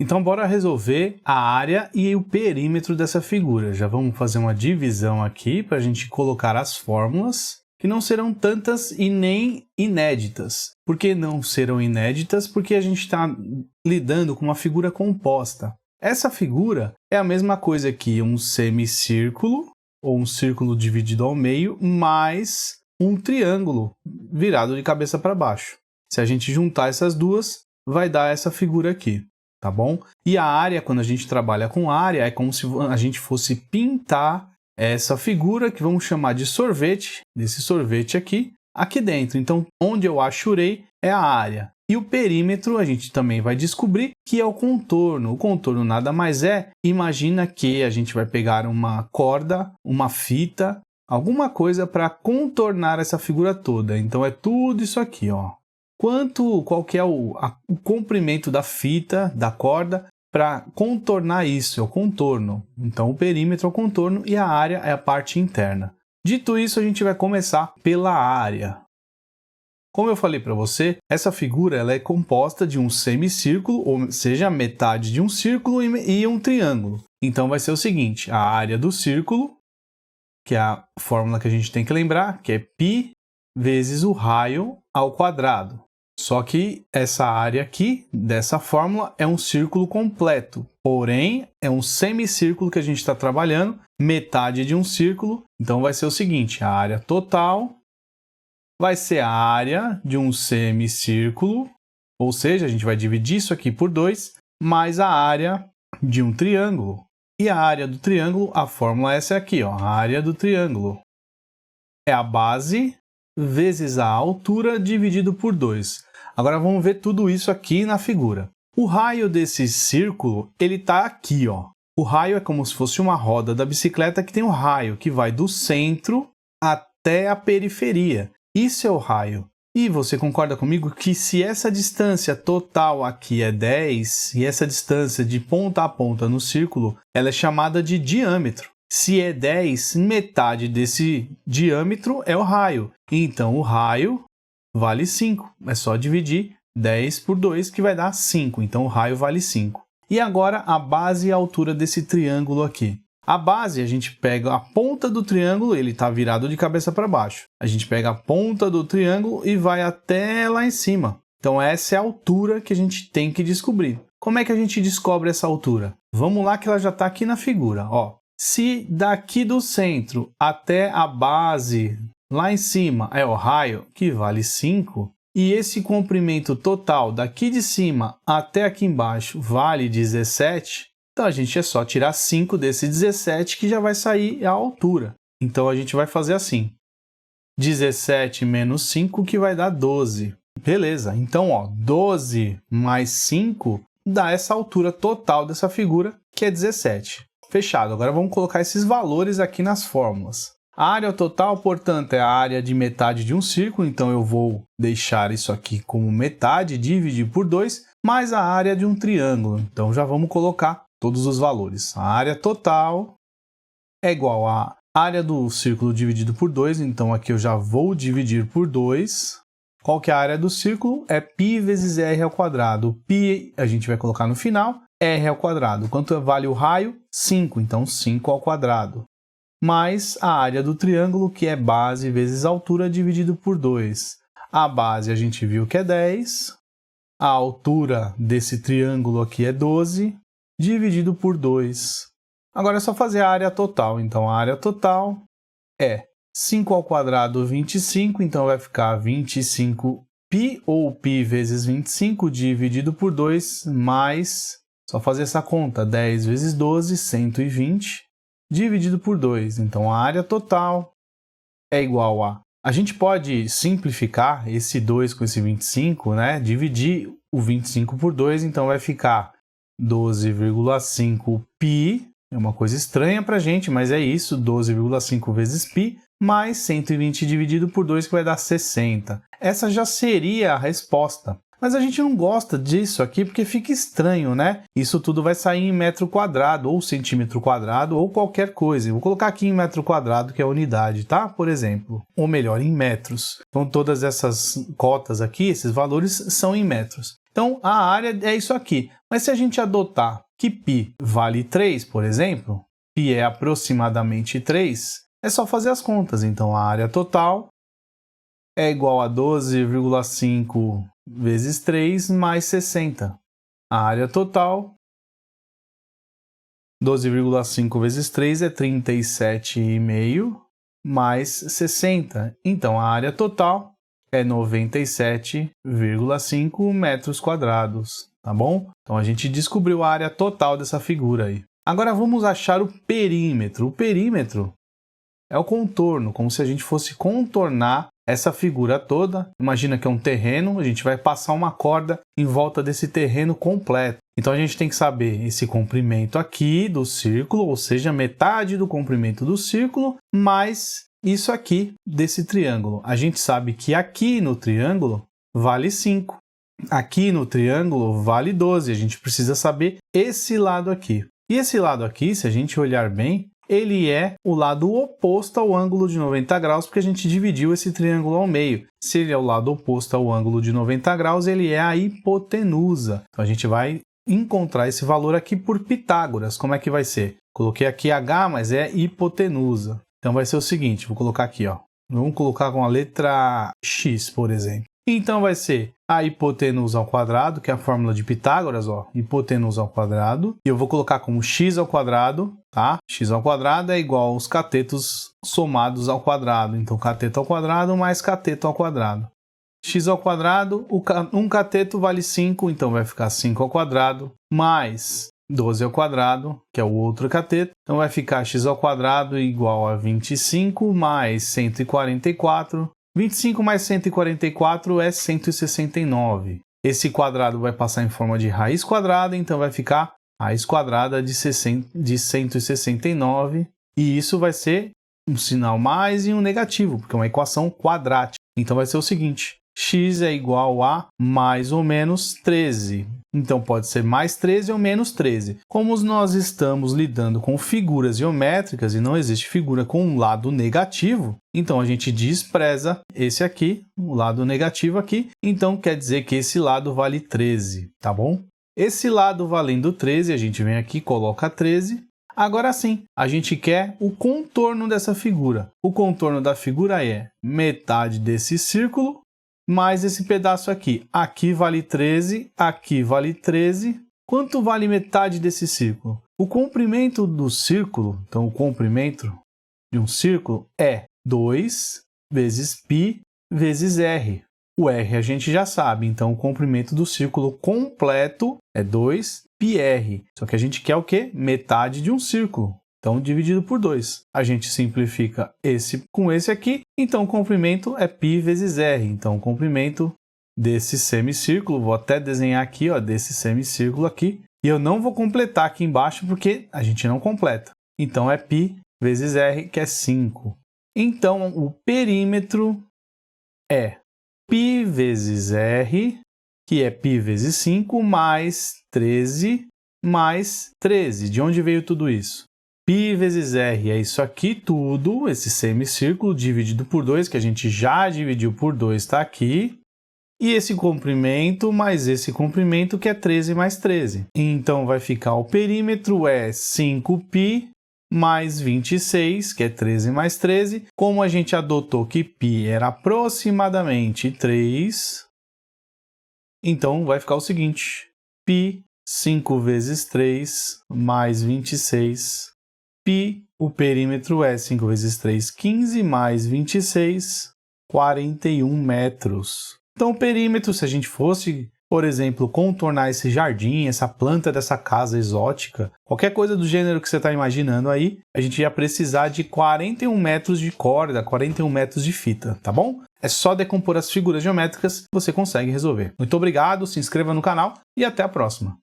Então, bora resolver a área e o perímetro dessa figura. Já vamos fazer uma divisão aqui para a gente colocar as fórmulas, que não serão tantas e nem inéditas. Por que não serão inéditas? Porque a gente está lidando com uma figura composta. Essa figura é a mesma coisa que um semicírculo, ou um círculo dividido ao meio, mais um triângulo virado de cabeça para baixo. Se a gente juntar essas duas, vai dar essa figura aqui. Tá bom? E a área, quando a gente trabalha com área, é como se a gente fosse pintar essa figura, que vamos chamar de sorvete, desse sorvete aqui dentro. Então, onde eu achurei é a área. E o perímetro, a gente também vai descobrir que é o contorno. O contorno nada mais é, imagina que a gente vai pegar uma corda, uma fita, alguma coisa para contornar essa figura toda. Então, é tudo isso aqui, ó. Qual que é o comprimento da fita, da corda, para contornar isso, é o contorno. Então, o perímetro é o contorno e a área é a parte interna. Dito isso, a gente vai começar pela área. Como eu falei para você, essa figura ela é composta de um semicírculo, ou seja, metade de um círculo e um triângulo. Então, vai ser o seguinte, a área do círculo, que é a fórmula que a gente tem que lembrar, que é π vezes o raio ao quadrado. Só que essa área aqui, dessa fórmula, é um círculo completo. Porém, é um semicírculo que a gente está trabalhando, metade de um círculo. Então, vai ser o seguinte, a área total vai ser a área de um semicírculo, ou seja, a gente vai dividir isso aqui por 2, mais a área de um triângulo. E a área do triângulo, a fórmula é essa aqui, ó, a área do triângulo. É a base vezes a altura dividido por 2. Agora vamos ver tudo isso aqui na figura. O raio desse círculo, ele está aqui, ó. O raio é como se fosse uma roda da bicicleta que tem um raio que vai do centro até a periferia. Isso é o raio. E você concorda comigo que se essa distância total aqui é 10 e essa distância de ponta a ponta no círculo, ela é chamada de diâmetro. Se é 10, metade desse diâmetro é o raio. Então, o raio vale 5. É só dividir 10 por 2 que vai dar 5. Então, o raio vale 5. E agora, a base e a altura desse triângulo aqui. A base, a gente pega a ponta do triângulo, ele está virado de cabeça para baixo. A gente pega a ponta do triângulo e vai até lá em cima. Então, essa é a altura que a gente tem que descobrir. Como é que a gente descobre essa altura? Vamos lá que ela já está aqui na figura, ó. Se daqui do centro até a base, lá em cima, é o raio, que vale 5, e esse comprimento total daqui de cima até aqui embaixo vale 17, então a gente é só tirar 5 desse 17 que já vai sair a altura. Então a gente vai fazer assim, 17 menos 5 que vai dar 12. Beleza, então ó, 12 mais 5 dá essa altura total dessa figura, que é 17. Fechado. Agora vamos colocar esses valores aqui nas fórmulas. A área total, portanto, é a área de metade de um círculo, então eu vou deixar isso aqui como metade, dividir por 2, mais a área de um triângulo. Então já vamos colocar todos os valores. A área total é igual à área do círculo dividido por 2, então aqui eu já vou dividir por 2. Qual que é a área do círculo? É π vezes r ao quadrado. Π a gente vai colocar no final. R ao quadrado. Quanto vale o raio? 5. Então, 5 ao quadrado. Mais a área do triângulo, que é base vezes altura, dividido por 2. A base a gente viu que é 10. A altura desse triângulo aqui é 12, dividido por 2. Agora é só fazer a área total. Então, a área total é 5 ao quadrado, 25. Então, vai ficar 25π, ou π vezes 25, dividido por 2, mais... Só fazer essa conta, 10 vezes 12, 120, dividido por 2. Então, a área total é igual a... A gente pode simplificar esse 2 com esse 25, né? Dividir o 25 por 2, então vai ficar 12,5 π. É uma coisa estranha para a gente, mas é isso, 12,5 vezes π, mais 120 dividido por 2, que vai dar 60. Essa já seria a resposta. Mas a gente não gosta disso aqui porque fica estranho, né? Isso tudo vai sair em metro quadrado, ou centímetro quadrado, ou qualquer coisa. Eu vou colocar aqui em metro quadrado, que é a unidade, tá? Por exemplo. Ou melhor, em metros. Então, todas essas cotas aqui, esses valores, são em metros. Então, a área é isso aqui. Mas se a gente adotar que π vale 3, por exemplo, π é aproximadamente 3, é só fazer as contas. Então, a área total é igual a 12,5 vezes 3 mais 60. A área total, 12,5 vezes 3 é 37,5 mais 60. Então, a área total é 97,5 metros quadrados, tá bom? Então, a gente descobriu a área total dessa figura aí. Agora, vamos achar o perímetro. O perímetro é o contorno, como se a gente fosse contornar essa figura toda. Imagina que é um terreno, a gente vai passar uma corda em volta desse terreno completo. Então, a gente tem que saber esse comprimento aqui do círculo, ou seja, metade do comprimento do círculo, mais isso aqui desse triângulo. A gente sabe que aqui no triângulo vale 5. Aqui no triângulo vale 12. A gente precisa saber esse lado aqui. E esse lado aqui, se a gente olhar bem, ele é o lado oposto ao ângulo de 90 graus, porque a gente dividiu esse triângulo ao meio. Se ele é o lado oposto ao ângulo de 90 graus, ele é a hipotenusa. Então, a gente vai encontrar esse valor aqui por Pitágoras. Como é que vai ser? Coloquei aqui H, mas é hipotenusa. Então, vai ser o seguinte, vou colocar aqui, ó. Vamos colocar com a letra X, por exemplo. Então, vai ser a hipotenusa ao quadrado, que é a fórmula de Pitágoras, ó. Hipotenusa ao quadrado. E eu vou colocar como x ao quadrado, tá? X ao quadrado é igual aos catetos somados ao quadrado. Então, cateto ao quadrado mais cateto ao quadrado. X ao quadrado, um cateto vale 5, então vai ficar 5 ao quadrado, mais 12 ao quadrado, que é o outro cateto. Então, vai ficar x ao quadrado igual a 25 mais 144. 25 mais 144 é 169. Esse quadrado vai passar em forma de raiz quadrada, então vai ficar raiz quadrada de 169. E isso vai ser um sinal mais e um negativo, porque é uma equação quadrática. Então vai ser o seguinte, x é igual a mais ou menos 13. Então pode ser mais 13 ou menos 13. Como nós estamos lidando com figuras geométricas e não existe figura com um lado negativo, então a gente despreza esse aqui, o lado negativo aqui, então quer dizer que esse lado vale 13, tá bom? Esse lado valendo 13, a gente vem aqui e coloca 13. Agora sim, a gente quer o contorno dessa figura. O contorno da figura é metade desse círculo mais esse pedaço aqui. Aqui vale 13, aqui vale 13. Quanto vale metade desse círculo? O comprimento do círculo, então o comprimento de um círculo é 2 vezes π vezes r. O r a gente já sabe, então o comprimento do círculo completo é 2πr. Só que a gente quer o quê? Metade de um círculo. Então, dividido por 2. A gente simplifica esse com esse aqui, então o comprimento é π vezes r. Então, o comprimento desse semicírculo, vou até desenhar aqui, ó, desse semicírculo aqui, e eu não vou completar aqui embaixo porque a gente não completa. Então, é π vezes r, que é 5. Então, o perímetro é π vezes r, que é π vezes 5, mais 13, mais 13. De onde veio tudo isso? Π vezes r é isso aqui tudo, esse semicírculo dividido por 2, que a gente já dividiu por 2, está aqui. E esse comprimento mais esse comprimento, que é 13 mais 13. Então, vai ficar o perímetro é 5π mais 26, que é 13 mais 13. Como a gente adotou que π era aproximadamente 3, então vai ficar o seguinte, π 5 vezes 3 mais 26. Π, o perímetro é 5 vezes 3, 15, mais 26, 41 metros. Então, o perímetro, se a gente fosse, por exemplo, contornar esse jardim, essa planta dessa casa exótica, qualquer coisa do gênero que você está imaginando aí, a gente ia precisar de 41 metros de corda, 41 metros de fita, tá bom? É só decompor as figuras geométricas que você consegue resolver. Muito obrigado, se inscreva no canal e até a próxima.